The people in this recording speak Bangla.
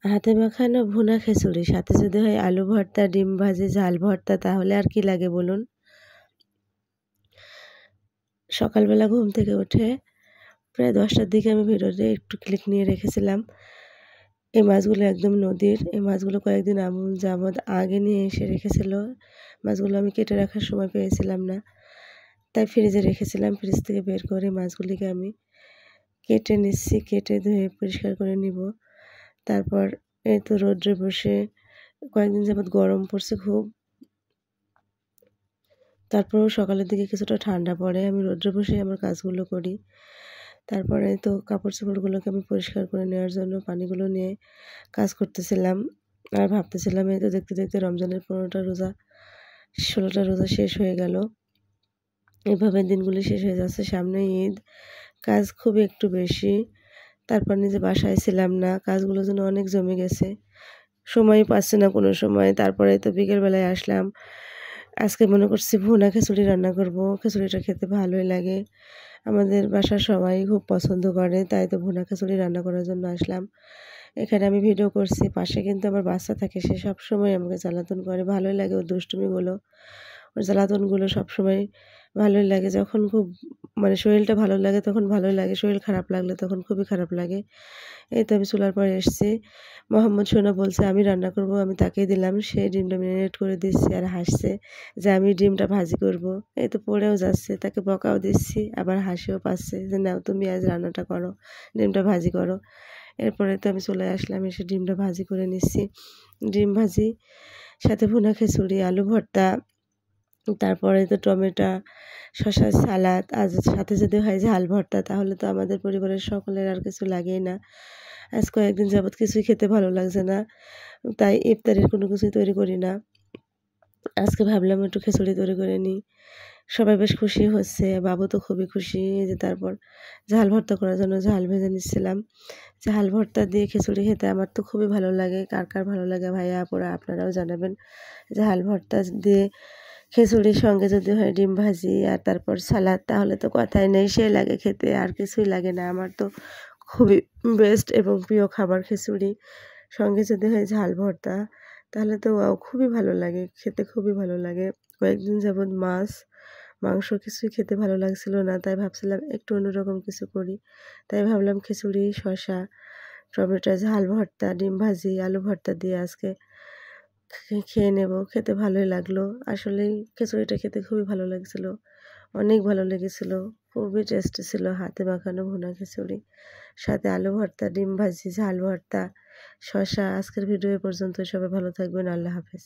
হাতে মাখানো ভুনা খিচুড়ি, সাথে যদি হয় আলু ভর্তা, ডিম ভাজি, ঝাল ভর্তা, তাহলে আর কি লাগে বলুন। সকালবেলা ঘুম থেকে উঠে প্রায় 10টার দিকে আমি ভিডিওতে একটু ক্লিক নিয়ে রেখেছিলাম। এই মাছগুলো একদম নদীর। এই মাছগুলো কয়েকদিন যাবৎ আগে নিয়ে এসে রেখেছিল। মাছগুলো আমি কেটে রাখার সময় পেয়েছিলাম না। তাই ফ্রিজে রেখেছিলাম। ফ্রিজ থেকে বের করে মাছগুলিকে আমি কেটে নিচ্ছি। কেটে ধুয়ে পরিষ্কার করে নিব। তারপর এই তো রৌদ্রে বসে কয়েকদিন যাবৎ গরম পড়ছে খুব। তারপরেও সকালের দিকে কিছুটা ঠান্ডা পড়ে। আমি রৌদ্রে বসে আমার কাজগুলো করি। তারপরে তো কাপড়-চোপড়গুলোকে আমি পরিষ্কার করে নেওয়ার জন্য পানিগুলো নিয়ে কাজ করতেছিলাম। আর ভাবতেছিলাম এই তো দেখতে, দেখতে রমজানের 15টা রোজা, 16টা রোজা শেষ হয়ে গেল। এভাবে দিনগুলি শেষ হয়ে যাচ্ছে। সামনে ঈদ। কাজ খুবই একটু বেশি। তারপর নিজে বাসায় ছিলাম না। কাজগুলো যেন অনেক জমে গেছে। সময়ই পাচ্ছি না কোনো সময়। তারপরে তো বিকেলবেলায় আসলাম। আজকে মনে করছি ভুনা খিচুড়ি রান্না করব। খিচুড়িটা খেতে ভালোই লাগে। আমাদের বাসার সবাই খুব পছন্দ করে। তাই তো ভুনা খিচুড়ি রান্না করার জন্য আসলাম। এখানে আমি ভিডিও করছি। পাশে কিন্তু আমার বাচ্চা থাকে। সে সবসময় আমাকে জ্বালাতন করে। ভালোই লাগে ওর দুষ্টুমিগুলো। ওর জ্বালাতনগুলো সবসময় ভালোই লাগে। যখন খুব মানে শরীরটা ভালো লাগে তখন ভালোই লাগে। শরীর খারাপ লাগলে তখন খুবই খারাপ লাগে। এই তো আমি চুলার পরে এসছি। মোহাম্মদ সোনা বলছে আমি রান্না করব। আমি তাকেই দিলাম। সে ডিমটা মেরিনেট করে দিচ্ছে আর হাসছে যে আমি ডিমটা ভাজি করব। এই তো পড়েও যাচ্ছে। তাকে বকাও দিচ্ছি আবার হাসিও পাচ্ছে যে নাও তুমি আজ রান্নাটা করো। ডিমটা ভাজি করো। এরপরে তো আমি চলে আসলাম। এসে ডিমটা ভাজি করে নিচ্ছি। ডিম ভাজি, সাথে ভুনা খিচুড়ি, আলু ভর্তা, তারপরে তো টমেটো, শসার সালাদ, আর সাথে যদি হয় ঝাল ভর্তা, তাহলে তো আমাদের পরিবারের সকলের আর কিছু লাগেই না। আজ কয়েকদিন যাবৎ কিছুই খেতে ভালো লাগছে না। তাই ইফতারির কোনো কিছুই তৈরি করি না। আজকে ভাবলাম একটু খিচুড়ি তৈরি করে নিই। সবাই বেশ খুশি হচ্ছে। বাবু তো খুবই খুশি। এই যে তারপর ঝাল ভর্তা করার জন্য ঝাল ভেজে নিচ্ছিলাম। ঝাল ভর্তা দিয়ে খিচুড়ি খেতে আমার তো খুবই ভালো লাগে। কার, কার ভালো লাগে ভাইয়া আপুরা আপনারাও জানাবেন। ঝাল ভর্তা দিয়ে খিচুড়ির সঙ্গে যদি হয় ডিম ভাজি আর তারপর সালাদ, তাহলে তো কথাই নেই। সেই লাগে খেতে, আর কিছুই লাগে না। আমার তো খুবই বেস্ট এবং প্রিয় খাবার খিচুড়ি। সঙ্গে যদি হয় ঝাল ভর্তা, তাহলে তো ওয়াও খুবই ভালো লাগে। খেতে খুবই ভালো লাগে। কয়েকদিন যাবৎ মাছ, মাংস কিছুই খেতে ভালো লাগছিল না। তাই ভাবছিলাম একটু অন্যরকম কিছু করি। তাই ভাবলাম খিচুড়ি, শসা, টমেটো, ঝাল ভর্তা, ডিম ভাজি, আলু ভর্তা দিয়ে আজকে খেয়ে নেব। খেতে ভালোই লাগলো। আসলেই খিচুড়িটা খেতে খুবই ভালো লাগছিল। অনেক ভালো লেগেছিল। খুবই টেস্টি ছিল হাতে মাখানো ভুনা খিচুড়ি। সাথে আলু ভর্তা, ডিম ভাজি, ঝাল ভর্তা, শসা। আজকের ভিডিও এ পর্যন্তই। সবাই ভালো থাকবেন। আল্লাহ হাফেজ।